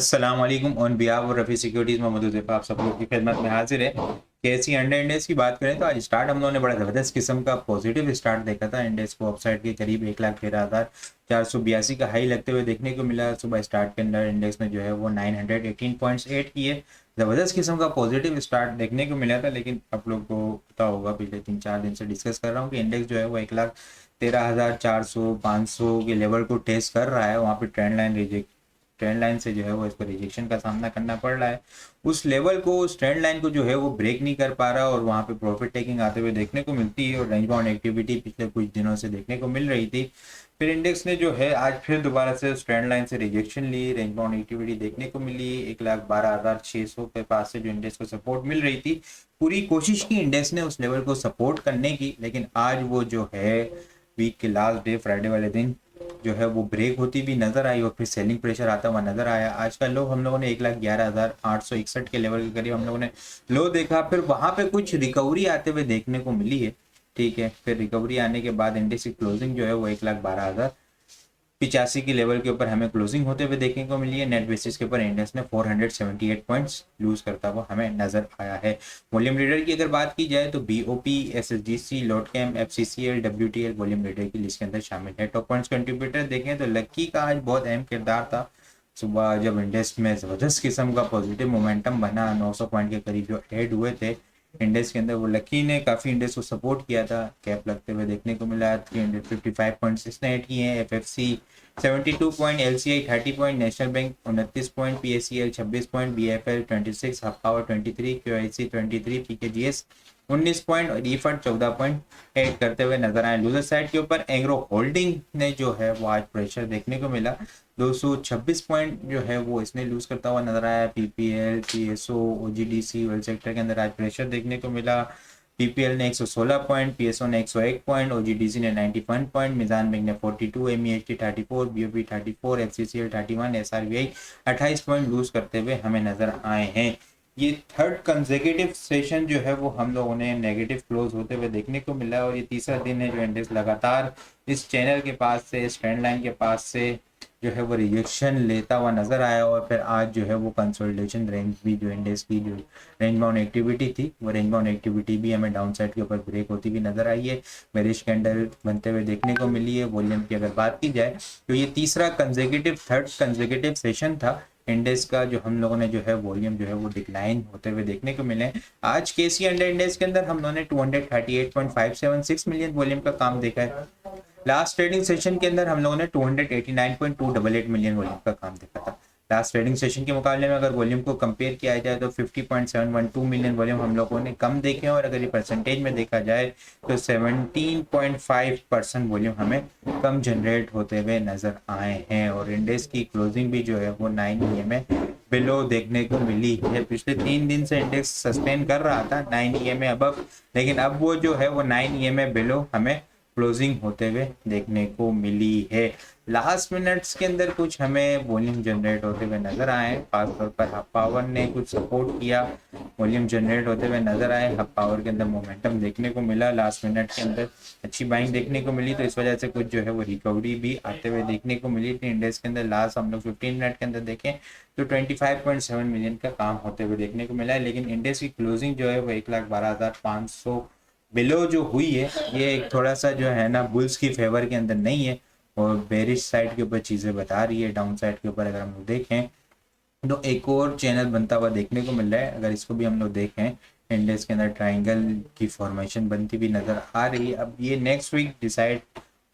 अस्सलाम वालेकुम on behalf of Rafi Securities Mohammad Huzaifa आप सब लोग की खिदमत में हाजिर है। कैसी अंडर इंडेक्स की बात करें तो आज स्टार्ट हम लोगों ने बड़ा ज़बरदस्त किस्म का पॉजिटिव स्टार्ट देखा था। इंडेक्स को अपसाइड के करीब 1,13,482 का हाई लगते हुए देखने को मिला। सुबह स्टार्ट के अंदर इंडेक्स में जो है वो 918 पॉइंट्स एड किए। ज़बरदस्त किस्म का पॉजिटिव स्टार्ट देखने को मिला था, लेकिन आप लोग को पता होगा पिछले 3-4 दिन से डिस्कस कर रहा हूँ कि इंडेक्स जो है वो 1,13,400 500 के लेवल को टेस्ट कर रहा है। वहाँ पे ट्रेंड लाइन से जो है वो इसको रिजेक्शन का सामना करना पड़ रहा है। उस लेवल को, उस ट्रेंड लाइन को जो है वो ब्रेक नहीं कर पा रहा और वहाँ पे प्रॉफिट टेकिंग आते हुए देखने को मिलती है और रेंज बाउंड एक्टिविटी पिछले कुछ दिनों से देखने को मिल रही थी। फिर इंडेक्स ने जो है आज फिर दोबारा से उस ट्रेंड लाइन से रिजेक्शन ली, रेंज बाउंड एक्टिविटी देखने को मिली। 1,12,600 के पास से जो इंडेक्स को सपोर्ट मिल रही थी, पूरी कोशिश की इंडेक्स ने उस लेवल को सपोर्ट करने की, लेकिन आज वो जो है वीक के लास्ट डे फ्राइडे वाले दिन जो है वो ब्रेक होती भी नजर आई और फिर सेलिंग प्रेशर आता हुआ नजर आया। आज का लो हम लोगों ने 1,11,861 के लेवल के करीब हम लोगों ने लो देखा। फिर वहां पे कुछ रिकवरी आते हुए देखने को मिली है। ठीक है, फिर रिकवरी आने के बाद इंडेक्स की क्लोजिंग जो है वो 1,12,085 के लेवल के ऊपर हमें क्लोजिंग होते हुए देखने को मिली है। नेट बेसिस के ऊपर इंडेक्स ने 478 पॉइंट्स लूज करता हुआ हमें नजर आया है। वॉल्यूम लीडर की अगर बात की जाए तो बीओपी, एसएसजीसी, लॉटकैम, एफसीसीएल, डब्ल्यूटीएल वॉल्यूम लीडर की लिस्ट के अंदर शामिल है। टॉप पॉइंट्स कंट्रीब्यूटर देखें तो लक्की का आज बहुत अहम किरदार था। सुबह जब इंडेक्स में जबरदस्त किस्म का पॉजिटिव मोमेंटम बना, 900 पॉइंट के करीब जो ऐड हुए थे इंडेक्स के अंदर, वो लकी ने काफ़ी इंडेक्स को सपोर्ट किया था। कैप लगते हुए देखने को मिला। 355 पॉइंट्स इसने ऐड किए हैं। FFC 72 point, LCI 30 point, national bank 29 point, PSCL 26 point, BFL 26, hub power 23, QIC 23, PKGS 19 point और ईफड 14 पॉइंट ऐड करते हुए नजर आए। लूजर साइड के ऊपर एंग्रो होल्डिंग ने जो है वो आज प्रेशर देखने को मिला। 226 पॉइंट जो है वो इसने लूज करता हुआ नजर आया। PPL, PSO, OGDC well sector के अंदर आज प्रेशर देखने को मिला। पीपीएल ने 116 पॉइंट, पीएसओ ने 101 पॉइंट, ओजीडीसी ने 91 पॉइंट, मिजान बैंक ने 42, एमईएचटी 34, बीओपी 34, एफसीसीएल 31, एसआरबीआई 28 पॉइंट लूज करते हुए हमें नजर आए हैं। ये थर्ड कंसेक्यूटिव सेशन जो है वो हम लोगों ने नेगेटिव क्लोज होते हुए देखने को मिला और ये तीसरा दिन है जो इंडेक्स लगातार इस चैनल के पास से, इस ट्रेंड लाइन के पास से जो है वो रिजेक्शन लेता हुआ नजर आया और फिर आज जो है वो कंसोलिडेशन रेंज भी, जो इंडेक्स की जो रेंज बाउंड एक्टिविटी थी, वो रेंज बाउंड एक्टिविटी भी हमें डाउन साइड के ऊपर ब्रेक होती भी नजर आई है। बेरिश कैंडल बनते हुए देखने को मिली है। वॉल्यूम की अगर बात की जाए तो ये तीसरा कंसेक्यूटिव, थर्ड कंसेक्यूटिव सेशन था इंडेक्स का जो हम लोगों ने जो है वॉल्यूम जो है वो डिक्लाइन होते हुए देखने को मिले। आज केसी अंडर इंडेक्स के अंदर हम लोगों ने 238.576 मिलियन वॉल्यूम का काम देखा है। लास्ट ट्रेडिंग सेशन के अंदर हम लोगों ने 289.288 मिलियन वॉल्यूम का काम देखा था। लास्ट ट्रेडिंग सेशन के मुकाबले में अगर वॉल्यूम को कंपेयर किया जाए तो 50.712 मिलियन वॉल्यूम हम लोगों ने कम देखे हैं और अगर ये परसेंटेज में देखा जाए तो 17.5% वॉल्यूम हमें कम जनरेट होते हुए नजर आए हैं और इंडेक्स की क्लोजिंग भी जो है वो 9 EMA बिलो देखने को मिली है। पिछले 3 दिन से इंडेक्स सस्टेन कर रहा था 9 EMA अबव, लेकिन अब वो जो है वो 9 EMA बिलो हमें क्लोजिंग होते हुए देखने को मिली है। लास्ट मिनट्स के अंदर कुछ हमें वॉल्यूम जनरेट होते हुए नजर आए, खासतौर पर हब पावर ने कुछ सपोर्ट किया, वॉल्यूम जनरेट होते हुए नजर आए। हब पावर के अंदर मोमेंटम देखने को मिला, लास्ट मिनट के अंदर अच्छी बाइंग देखने को मिली, तो इस वजह से कुछ जो है वो रिकवरी भी आते हुए देखने को मिली थी। इंडेक्स के अंदर लास्ट हम लोग 15 मिनट के अंदर देखें तो 25.7 मिलियन का काम होते हुए देखने को मिला है, लेकिन इंडेक्स की क्लोजिंग जो है वो 1,12,500 बिलो जो हुई है, ये एक थोड़ा सा जो है ना बुल्स की फेवर के अंदर नहीं है और बेरिश साइड के ऊपर चीज़ें बता रही है। डाउन साइड के ऊपर अगर हम लोग देखें तो एक और चैनल बनता हुआ देखने को मिल रहा है। अगर इसको भी हम लोग देखें, इंडेक्स के अंदर ट्राइंगल की फॉर्मेशन बनती भी नज़र आ रही है। अब ये नेक्स्ट वीक डिसाइड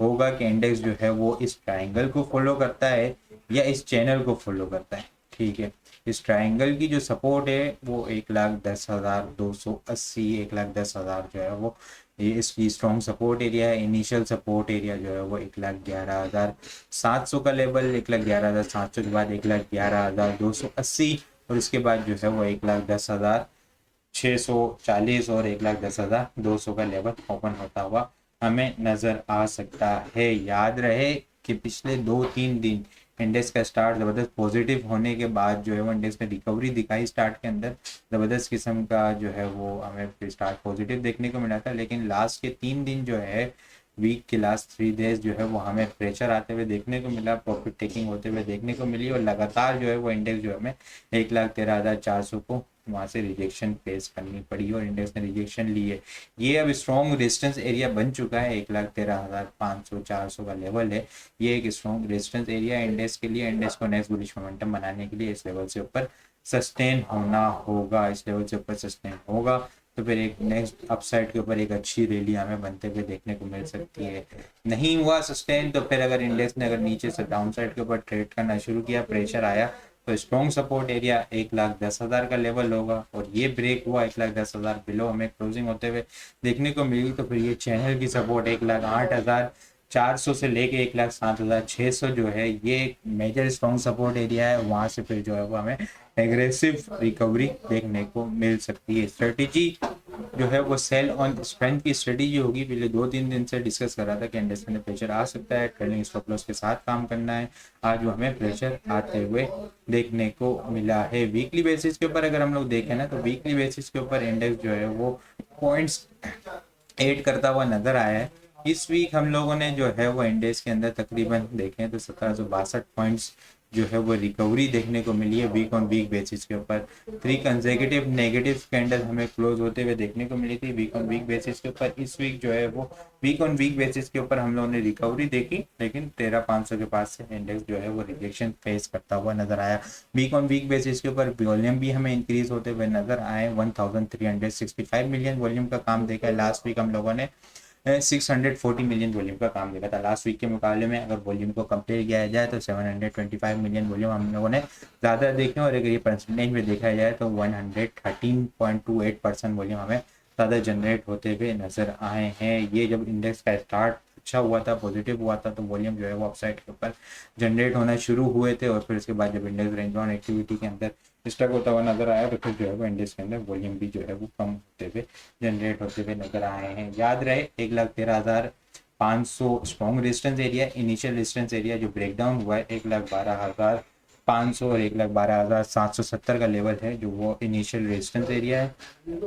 होगा कि इंडेक्स जो है वो इस ट्राइंगल को फॉलो करता है या इस चैनल को फॉलो करता है। ठीक है, इस ट्राइंगल की जो सपोर्ट है वो 1,10,280, 1,10,000 जो है वो ये इसकी स्ट्रॉन्ग सपोर्ट एरिया है। इनिशियल सपोर्ट एरिया जो है वो 1,11,700 का लेवल, 1,11,700 के बाद 1,11,280 और इसके बाद जो है वो 1,10,640 और 1,10,200 का लेवल ओपन होता हुआ हमें नजर आ सकता है। याद रहे कि पिछले 2-3 दिन इंडेक्स का स्टार्ट ज़बरदस्त पॉजिटिव होने के बाद जो है वो इंडेक्स ने रिकवरी दिखाई। स्टार्ट के अंदर ज़बरदस्त किस्म का जो है वो हमें स्टार्ट पॉजिटिव देखने को मिला था, लेकिन लास्ट के 3 दिन जो है वीक के लास्ट 3 डेज जो है वो हमें प्रेशर आते हुए देखने को मिला, प्रॉफिट टेकिंग होते हुए देखने को मिली और लगातार जो है वो इंडेक्स जो हमें 1,13,400 को वहाँ से रिजेक्शन फेस करनी पड़ी और इंडेक्स ने रिजेक्शन ली है। ये अब स्ट्रॉन्ग रेजिस्टेंस एरिया बन चुका है, 1,13,500 400 का लेवल है। ये एक स्ट्रॉन्ग रेजिस्टेंस एरिया इंडेक्स के लिए, इंडेक्स को नेक्स्ट बुलिश मोमेंटम बनाने के लिए इस लेवल से ऊपर सस्टेन होना होगा। इस लेवल से ऊपर सस्टेन होगा तो फिर एक नेक्स्ट अपसाइड के ऊपर एक अच्छी रैली हमें बनते हुए देखने को मिल सकती है। नहीं हुआ सस्टेन तो फिर अगर इंडेक्स ने अगर नीचे से डाउन साइड के ऊपर ट्रेड करना शुरू किया, प्रेशर आया, तो स्ट्रॉन्ग सपोर्ट एरिया 1,10,000 का लेवल होगा और ये ब्रेक हुआ 1,10,000 बिलो हमें क्लोजिंग होते हुए देखने को मिली, तो फिर ये चैनल की सपोर्ट 1,08,400 से लेके 1,07,600 जो है ये एक मेजर स्ट्रॉन्ग सपोर्ट एरिया है। वहां से फिर जो है वो हमें एग्रेसिव रिकवरी देखने को मिल सकती है। स्ट्रेटेजी जो है वो सेल ऑन स्ट्रेंथ की स्ट्रेटेजी होगी। पिछले 2-3 दिन से डिस्कस कर रहा था कि इंडेक्स में प्रेशर आ सकता है, ट्रेलिंग स्टॉप लॉस के साथ काम करना है। आज वो हमें प्रेशर आते हुए देखने को मिला है। वीकली बेसिस के ऊपर अगर हम लोग देखें ना, तो वीकली बेसिस के ऊपर इंडेक्स जो है वो पॉइंट्स ऐड करता हुआ नजर आया है। इस वीक हम लोगों ने जो है वो इंडेक्स के अंदर तकरीबन देखें तो 1762 पॉइंट्स जो है वो रिकवरी देखने को मिली है वीक ऑन वीक बेसिस के ऊपर। 3 कंसेक्यूटिव नेगेटिव कैंडल हमें क्लोज होते हुए देखने को मिली थी वीक ऑन वीक बेसिस के ऊपर। इस वीक जो है वो वीक ऑन वीक बेसिस के ऊपर हम लोगों ने रिकवरी देखी, लेकिन 13,500 के पास से इंडेक्स जो है वो रिजेक्शन फेस करता हुआ नजर आया। वीक ऑन वीक बेसिस के ऊपर वॉल्यूम भी हमें इंक्रीज होते हुए नजर आए। 1365 मिलियन वॉल्यूम का काम देखा है। लास्ट वीक हम लोगों ने 640 मिलियन वॉल्यूम का काम देखा था। लास्ट वीक के मुकाबले में अगर वॉल्यूम को कंपेयर किया जाए तो 725 मिलियन वॉल्यूम हम लोगों ने ज़्यादा देखे, और अगर ये परसेंटेज में देखा जाए तो 113.28% वॉल्यूम हमें ज़्यादा जनरेट होते हुए नजर आए हैं। ये जब इंडेक्स का स्टार्ट अच्छा हुआ था, पॉजिटिव हुआ था, तो वॉल्यूम जो है वो अपसाइड के ऊपर जनरेट होना शुरू हुए थे, और फिर उसके बाद जब इंडेक्स रेंज बाउंड एक्टिविटी के अंदर स्टक होता हुआ नजर आया तो फिर जो है वो इंडेक्स के अंदर वॉल्यूम भी जो है वो कम होते हुए जनरेट होते हुए नजर आए हैं। याद रहे 1,13,500 strong resistance area, initial resistance area जो ब्रेकडाउन हुआ है 1,12,500 और 1,12,770 का लेवल है जो वो इनिशियल रेजिस्टेंस एरिया है।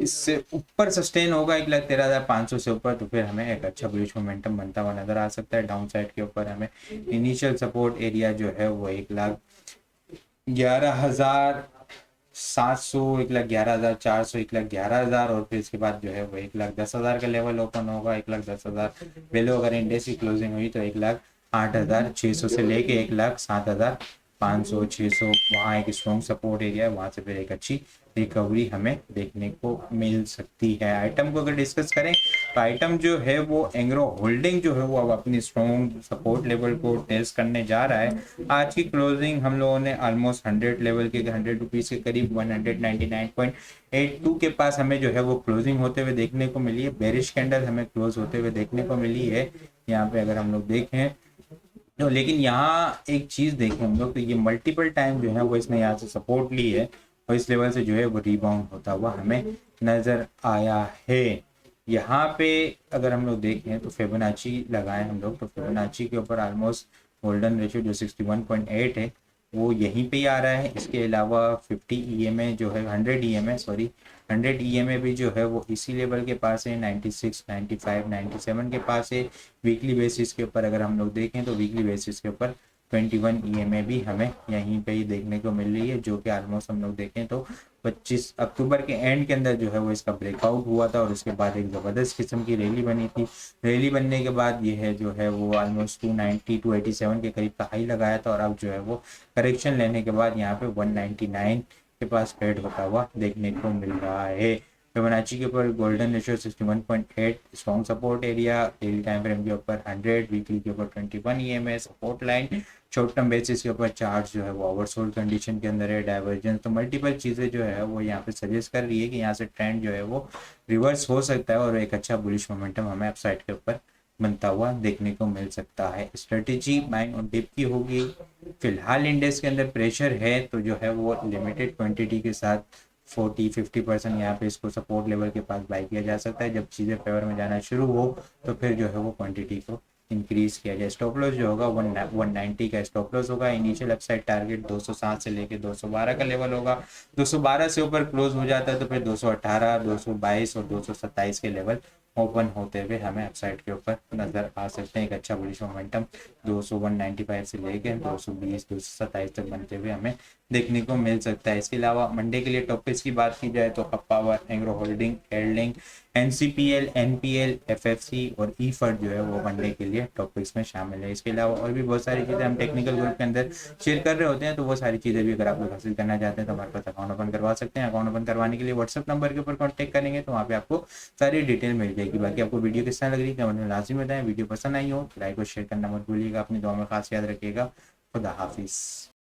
इससे ऊपर सस्टेन होगा 1,13,500 से ऊपर तो फिर हमें एक अच्छा बुलिश मोमेंटम बनता हुआ नजर आ सकता है। डाउन साइड के ऊपर हमें इनिशियल सपोर्ट एरिया जो है वो 1,11,700, 1,11,400, 1,11,000 और फिर इसके बाद जो है वो 1,10,000 का लेवल ओपन होगा। 1,10,000 पहले अगर इंडेक्स की क्लोजिंग हुई तो 1,08,600 से लेके 1,07,500 600 वहाँ एक स्ट्रॉन्ग सपोर्ट एरिया है। वहाँ से फिर एक अच्छी रिकवरी हमें देखने को मिल सकती है। आइटम को अगर डिस्कस करें तो आइटम जो है वो एंग्रो होल्डिंग जो है वो अब अपनी स्ट्रॉन्ग सपोर्ट लेवल को टेस्ट करने जा रहा है। आज की क्लोजिंग हम लोगों ने ऑलमोस्ट 100 लेवल के 100 रुपीज़ के करीब 199.82 के पास हमें जो है वो क्लोजिंग होते हुए देखने को मिली है। बेरिश कैंडल हमें क्लोज होते हुए देखने को मिली है यहाँ पे अगर हम लोग देखें तो। लेकिन यहाँ एक चीज़ देखें हम लोग तो ये मल्टीपल टाइम जो है वो इसने यहाँ से सपोर्ट ली है और इस लेवल से जो है वो रिबाउंड होता हुआ हमें नज़र आया है। यहाँ पे अगर हम लोग देखें तो फिबोनाची लगाएं हम लोग तो फिबोनाची के ऊपर ऑलमोस्ट गोल्डन रेशियो जो 61.8 है वो यहीं पे ही आ रहा है। इसके अलावा 50 EMA जो है 100 EMA सॉरी 100 EMA भी जो है वो इसी लेवल के पास है। 96, 95, 97 के पास है। वीकली बेसिस के ऊपर अगर हम लोग देखें तो वीकली बेसिस के ऊपर 21 EMA भी हमें यहीं पे ही देखने को मिल रही है, जो कि ऑलमोस्ट हम लोग देखें तो 25 अक्टूबर के एंड के अंदर जो है वो इसका ब्रेकआउट हुआ था और उसके बाद एक ज़बरदस्त किस्म की रैली बनी थी। रैली बनने के बाद ये है जो है वो ऑलमोस्ट 290 287 के करीब का हाई लगाया था और अब जो है वो करेक्शन लेने के बाद यहाँ पे 199 के पास ट्रेड होता हुआ देखने को मिल रहा है। फिबोनाची के ऊपर golden ratio 61.8 strong support area, daily time frame के ऊपर 100, वीकली के ऊपर 21 EMA support line, short term basis के ऊपर चार्ट जो है वो ओवरसोल्ड कंडीशन के अंदर है, डाइवर्जेंस, तो मल्टीपल चीज़ें जो है वो यहाँ पे सजेस्ट कर रही है कि यहाँ से ट्रेंड जो है वो रिवर्स हो सकता है और एक अच्छा बुलिश मोमेंटम हमें अपसाइड के ऊपर बनता हुआ देखने को मिल सकता है। स्ट्रेटेजी बाइंग और डिप की होगी। फिलहाल इंडेक्स के अंदर प्रेशर है तो जो है वो लिमिटेड क्वांटिटी के साथ 40-50% यहाँ पे इसको सपोर्ट लेवल के पास बाई किया जा सकता है। जब चीज़ें फेवर में जाना शुरू हो तो फिर जो है वो क्वांटिटी को इंक्रीज किया जाए। स्टॉप लॉस जो होगा 190 का स्टॉप लॉस होगा। इनिशियल अपसाइड टारगेट 207 से लेके 212 का लेवल होगा। 212 से ऊपर क्लोज हो जाता है तो फिर 218, 222 और 227 के लेवल ओपन होते हुए हमें अपसाइड के ऊपर नजर आ सकते हैं। एक अच्छा बुलिश मोमेंटम 195 से लेके 220 227 तक बनते हुए हमें देखने को मिल सकता है। इसके अलावा मंडे के लिए टॉपिक्स की बात की जाए तो up power, Engro holding, Airlink, NCPL, NPL, FFC और ईफर्ड जो है वो मंडे के लिए टॉपिक्स में शामिल है। इसके अलावा और भी बहुत सारी चीज़ें हम टेक्निकल ग्रुप के अंदर शेयर कर रहे होते हैं, तो वो सारी चीज़ें भी अगर आप लोग हासिल करना चाहते हैं तो हमारे पास अकाउंट ओपन करवा सकते हैं। अकाउंट ओपन करवाने के लिए व्हाट्सअप नंबर के ऊपर कॉन्टैक्ट करेंगे तो वहाँ पे आपको सारी डिटेल मिल जाएगी। बाकी आपको वीडियो किस तरह लग रही है कमेंट में लाजमी बताएं। वीडियो पसंद आई हो लाइक और शेयर करना मत भूलिएगा। अपनी दुआ में खास याद रखिएगा। खुदा हाफिज़।